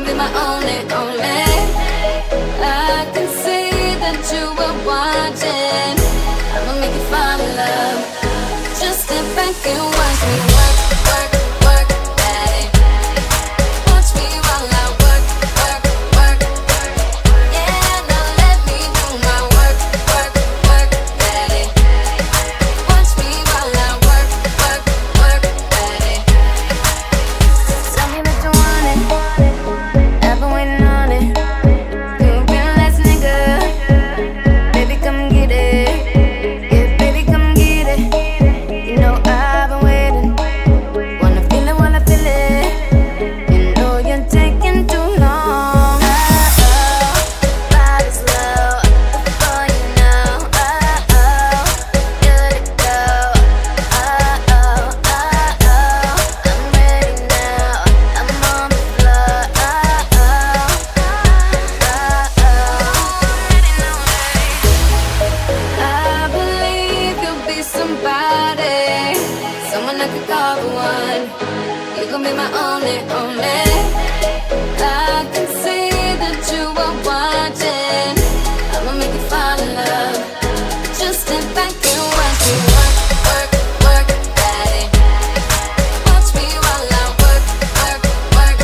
gon' be my only, only. I can see that you were watching. I'ma make you fall in love. Just step back and watch me work, work, work, daddy. Watch me while I work, work, work. Yeah, now let me do my work, work, work, daddy. Watch me while I work, work, work, daddy. Tell me that you want it. I've been waiting on it. You a real ass nigga. Baby, come get it. Yeah, baby, come get it. You know I've been waiting. Wanna feel it while I feel it. You know you're taking too long. Body's low before you know. Good to go. I'm ready now. I'm on the floor. I believe you'll be somebody, someone I could call the one. You gon' be my only, only. I can see that you are watching. I'ma make you fall in love. Just step back and watch me work, work, work, daddy. Watch me while I work, work, work.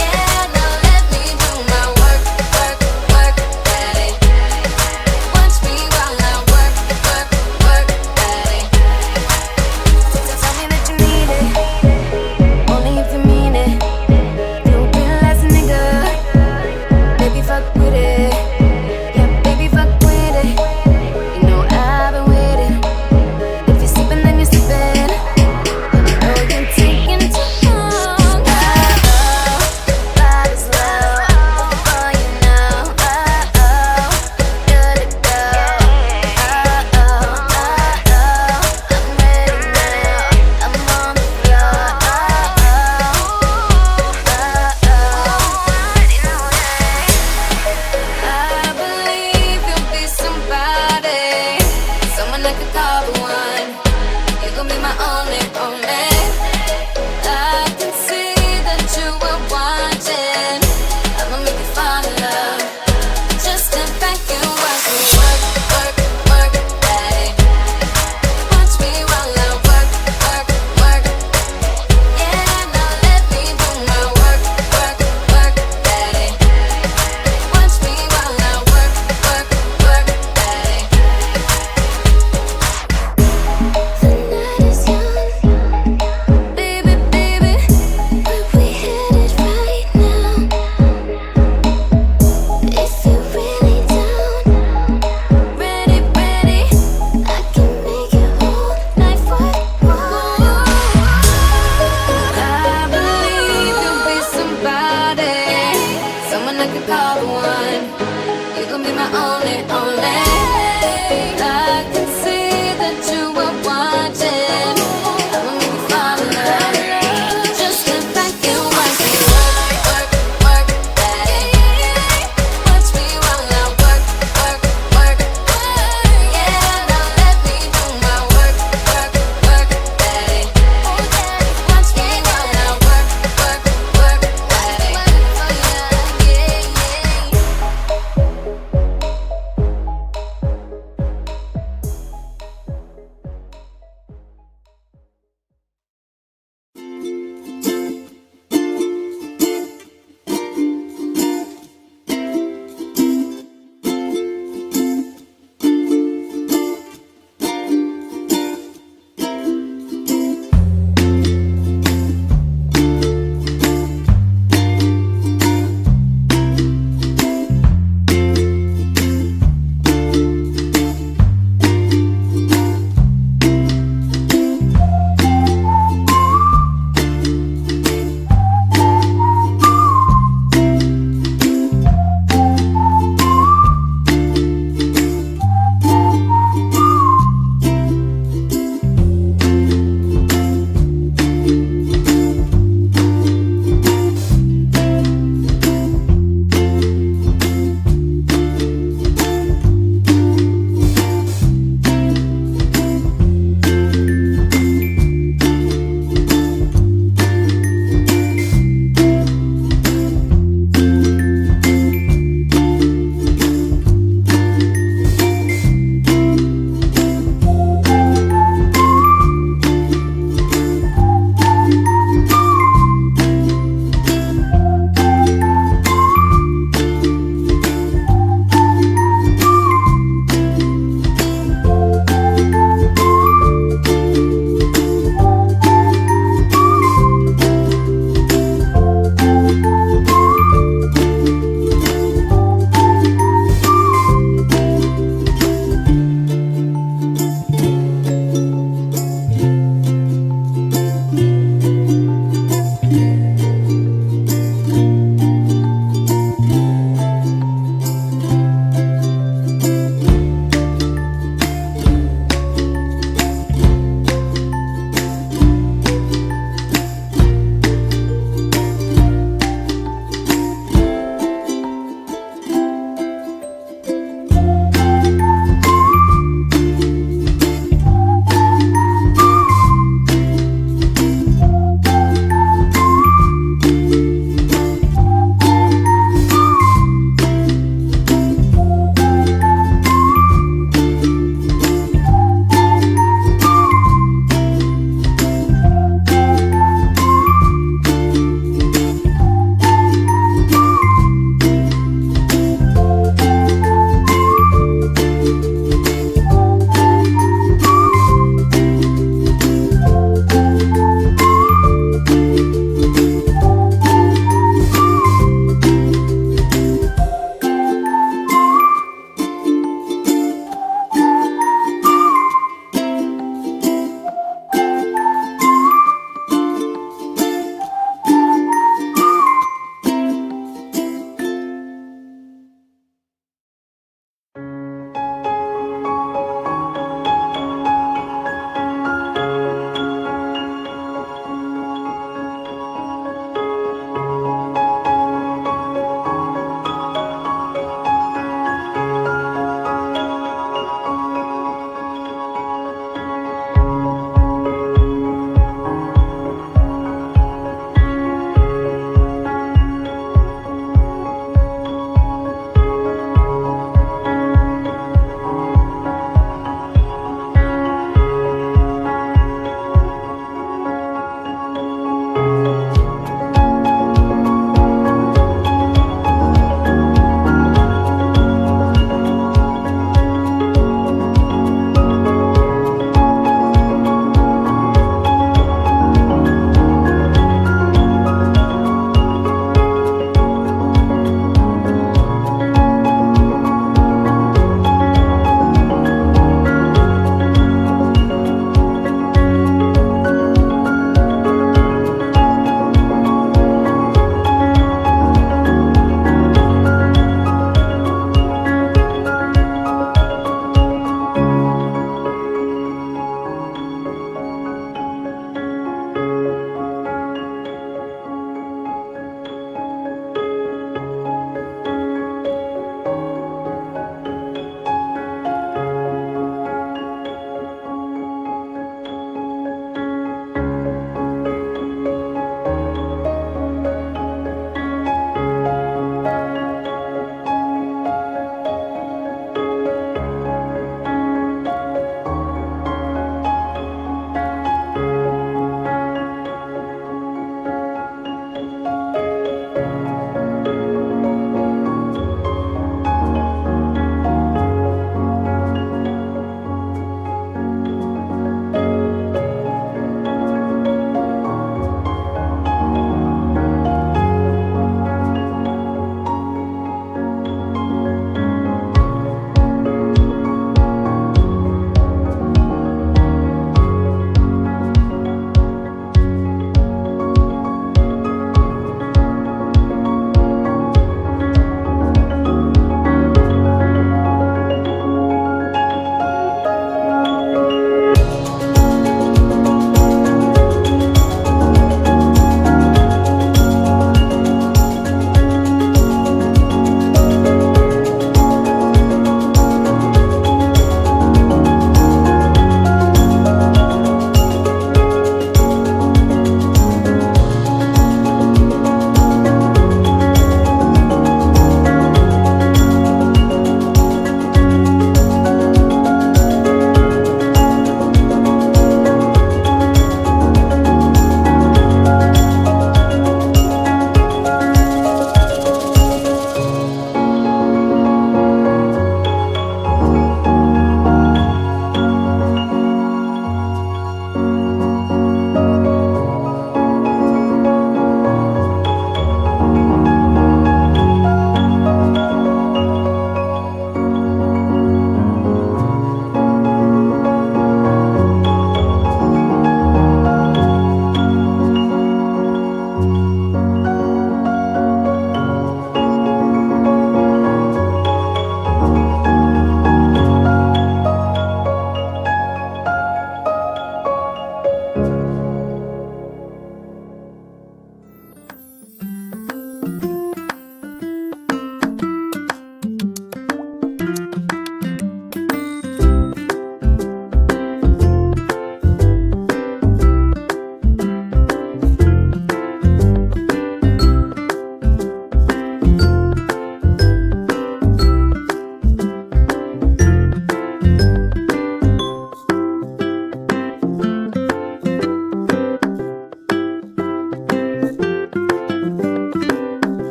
Yeah, now let me do my work, work, work, daddy. Watch me while I work, work, work, daddy. Tell me that you need it, only if you mean it. You a real ass nigga, baby fuck with it. Yeah, baby fuck with it. You know I've been waiting. If you're sleeping, then you're sleeping. You know you're taking too long. Body's low before you know. Good to go. I'm ready now. I'm on the floor. I believe you'll be somebody, someone I could call the one. You gon' be my only, only. I can see that you were watching. I'ma make you fall in love. Just step back and watch me work, work, work, daddy. Watch me while I work, work, work. Yeah, now let me do my work, work, work, daddy. Watch me while I work, work, work, daddy. The night is young, baby, baby. Where we headed right now? If you're really down, ready, ready, I can make your whole life worthwhile. I believe you'll be somebody, someone I could call the one.